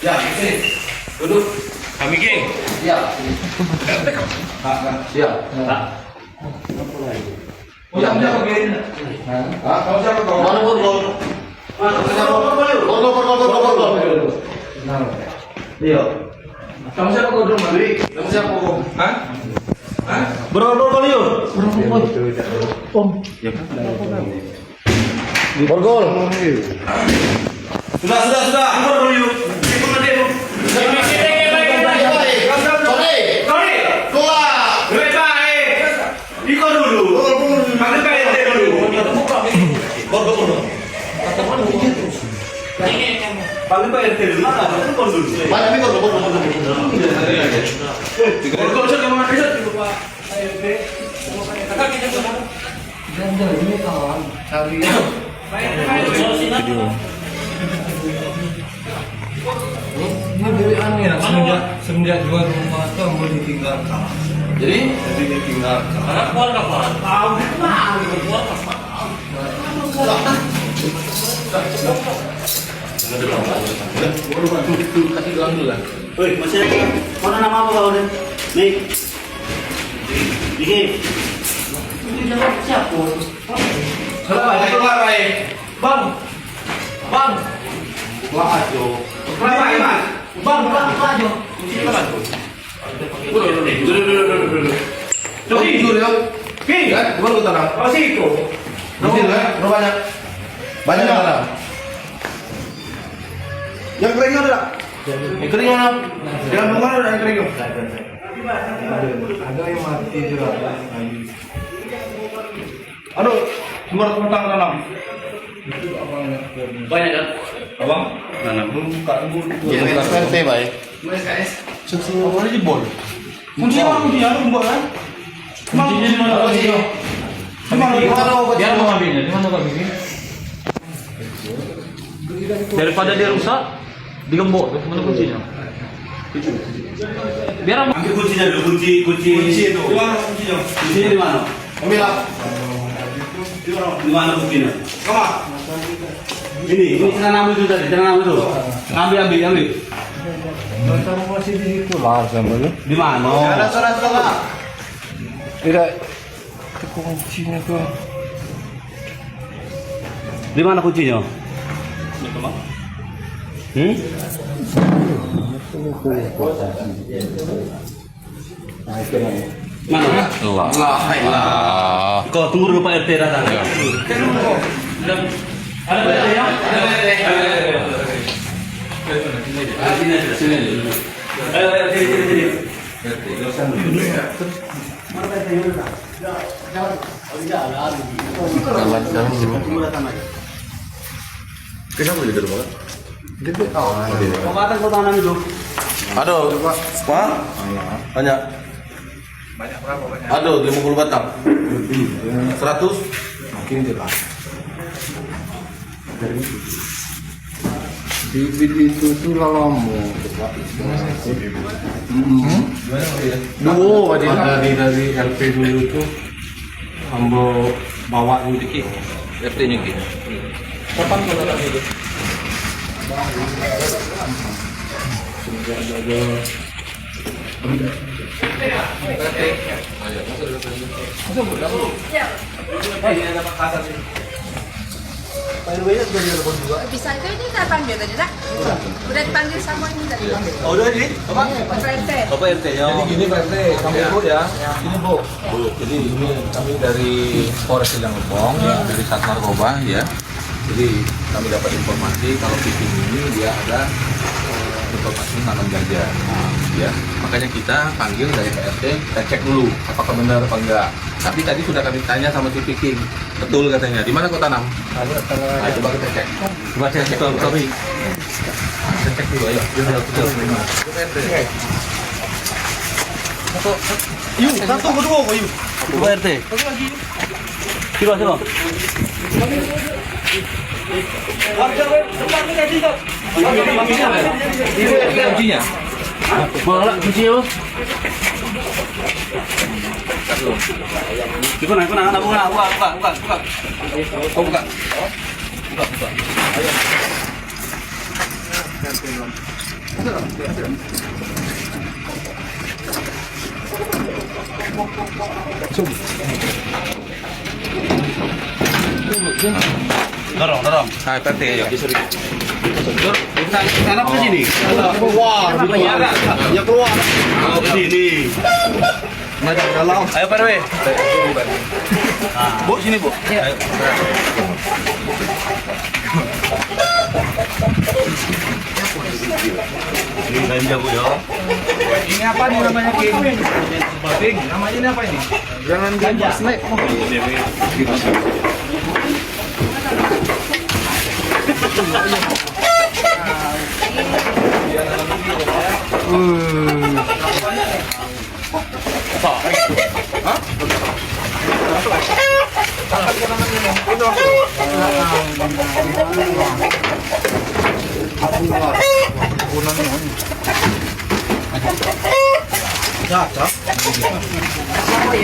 Ya, sini. Duduk. Kami geng. Ya. Ya. Ya, kamu siapa kau? Mana borgol? Borgol. Iya. Kamu siapa kau dulu, Mari? Kamu siapa kau? Hah? Borgol yuk. Om. Ya kan. Borgol. Sudah. Borgol yuk. Paling Pak RT dulu mana? Itu kon dulu. Banyak nih kon. Kon sudah mau masuk dulu Pak RT. Kakak kita sudah. Dan ini kawan. Cari. Video. Ini dari aneh ya, semenjak jual rumah itu mau ditinggalkan. Jadi ditinggalkan. Karena keluarga Pak. Tahu mana keluarga Pak. Kasih doang dulu lah. Woi, masih ada. Mana nama apa kau nih? Nih. Diki. Ini jawab siapa? Keluar, Bang. Keluar aja. Kenapa, Mas? Bang, keluar aja. Dulu. Coba jujur ya. Ki, kan? Gimana kita nang? Oh, situ. Jujur ya, berapa banyak mana? Yang kering ada? Yang kering mana? Yang mana ada yang kering? Ada yang mati juga. Aduh, sumber tentang tanam. Banyak kan? Abang, nanam buka dulu. Jadi SPT baik. SKS. Semua aja jebol. Kuncinya kan? Kuncinya di mana? Dia mau ngambilnya, di mana Pak Bibi? Daripada dia rusak, digembok, mana kuncinya? Biar Ambil kuncinya dulu, kunci itu. Di mana kuncinya? Kuncinya di mana? Ambil lah. Di mana kuncinya? Kemana? Ini celana itu tadi, celana itu. Ambil. Kamu masih di situ lah sama lu. Di mana? Ada surat-surat. Tidak. Itu kuncinya tuh. Di mana kuncinya? Mana? Allah. Kau tunggu dulu Pak RT datang. ada beda ya? Sini. Sini. Kenapa jadi rumah? Kau tanam itu. Aduh, Pak. Banyak. Banyak berapa banyak? Aduh, 50 batang. 100? Makin jelas. Bibit itu tuh lama. Dua dari LP dulu tuh ambo bawa dikit. RT-nya gitu. Kapan kalau tadi itu? Bisa itu ini kita panggil tadi tak? Udah dipanggil sama ini tadi. Oh, udah ini? Apa? Pak RT. Apa RT-nya? Jadi gini Pak RT, kami Bu ya. Ini Bu. Jadi ini kami dari Polres Cilengkong, dari Sat Narkoba ya. Jadi kami dapat informasi kalau Piping ini dia ada informasi nanam ganja. Ya, makanya kita panggil dari PRT, kita cek dulu apakah benar apa enggak. Tapi tadi sudah kami tanya sama si Viking, betul katanya. Di mana kau tanam? Nah, coba kita cek. Coba saya cek dulu, sorry. Kita cek dulu, ayo. Betul. Yuk, satu kedua kok yuk. Coba RT. Silo. Ini kuncinya. Malah kunci ya. Ikut nak, buka. Oh, buka. Dorong. Nah, PRT ayo. Tanam ke sini. Keluar. Ya keluar. Oh, ke sini. Ayo Pak RW. Bu, sini Bu. Ayo. Ini ganja Bu ya. Ini apa nih namanya King? King, namanya ini apa ini? Jangan ganja. Snack.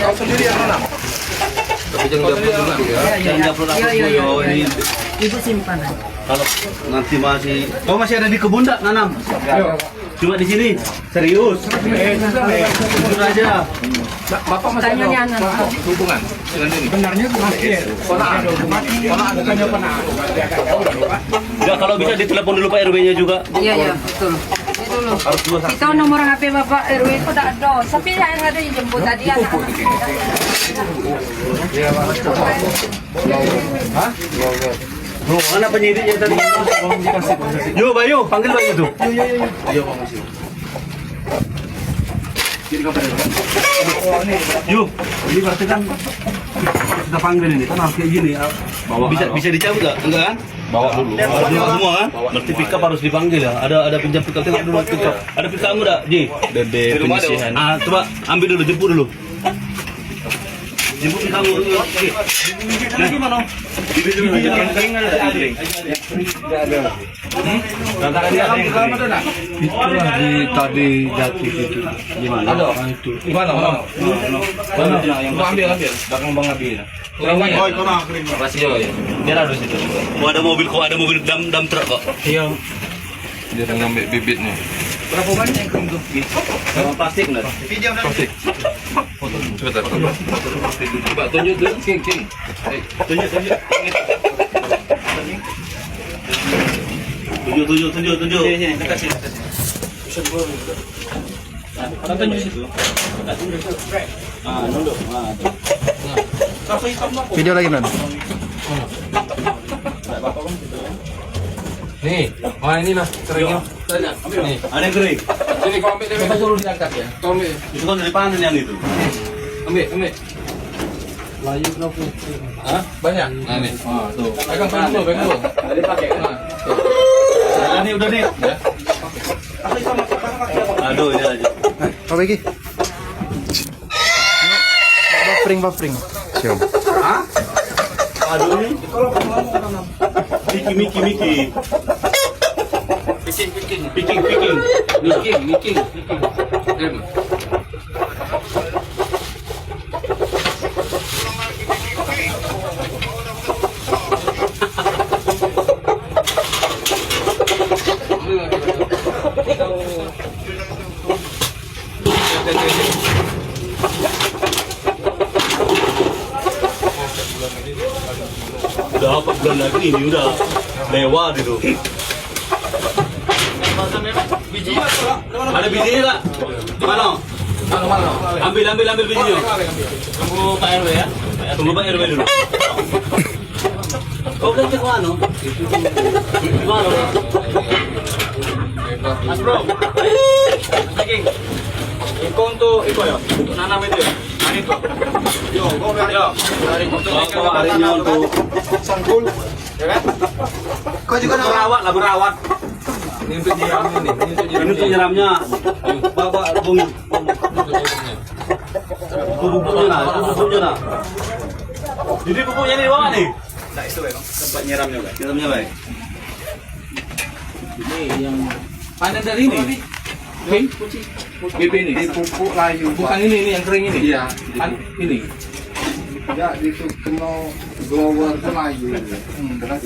Kau sendiri yang mana? Tapi jangan dapur dulu ya. Jangan dapur aku yo ini. Ibu simpan. Kalau nanti masih ada di kebun tak nanam? Cuma di sini. Serius. Jujur aja. Bapak masih Tanya nih anak. hubungan dengan ini. Benarnya masih. Bukannya pernah. Enggak, kalau bisa ditelepon dulu Pak RW-nya juga. Iya, betul. Itu dulu. Kita nomor HP Bapak RW itu tak ada. Tapi yang ada yang jemput tadi anak-anak. Mana penyidiknya tadi? Yo Bayu, panggil Bayu tuh. Yuk, ini berarti kan kita panggil ini kan harus kayak gini. Bisa dicabut nggak? Enggak kan? Bawa dulu. Bawa semua kan? Berarti pickup harus dipanggil ya. Ada pinjam pickup, tengok dulu pickup. Ada pickupmu enggak, Ji? Bebe penyisihan. Ah, coba ambil dulu, jemput dulu. Jemput pickupmu dulu. Nah, gimana? Bibir dulu. Itulah di tadi jati itu. Gimana? Itu. Di mana? Mau ambil. Belakang Bang Abi. Rasio ya. Dia ada di situ. Oh, ada mobil dam truk kok. Iya. Dia udah ngambil bibitnya. Berapa banyak yang kering tuh? Sama plastik enggak? Plastik. Sebentar. Coba tunjuk dulu King. Tunjuk. Video lagi man. Nih, ini lah keringnya. Nih, Ada yang kering. sini kau ambil deh. Suruh diangkat ya. Kau ambil. Itu kan dari panen yang itu. Ambil. Layu berapa? Hah? Banyak? Nah, nih. Tuh. Pegang dulu. Tadi pakai. Nah, tuh. Udah nih. Ya. Aduh, ini aja. Apa lagi? Buffering. Siap. Aduh ini. Miki. Miking. Udah apa bulan lagi ini udah lewat itu. Ada bijinya nggak? Di mana? Ambil bijinya. Tunggu Pak RW ya. Tunggu Pak RW dulu. Kau kan cek mana? Di mana? Mas bro, Mas Viking, iko untuk ya, untuk nanam itu ya, itu. Yo, dari untuk Harinya untuk ya kan? Kau juga berawat. Ini untuk nyiramnya nih, ini untuk ini nyiramnya. tuh nyiramnya. Bawa bunyi. Pupuknya nah. Jadi pupuknya ini di bawah nih. Nah itu ya, tempat nyiramnya kan. Nyiramnya baik. Ini yang panen dari ini. BP ini. Di pupuk layu. Bukan ini yang kering ini. Iya. Ini. Ya itu kena blower itu layu. Terus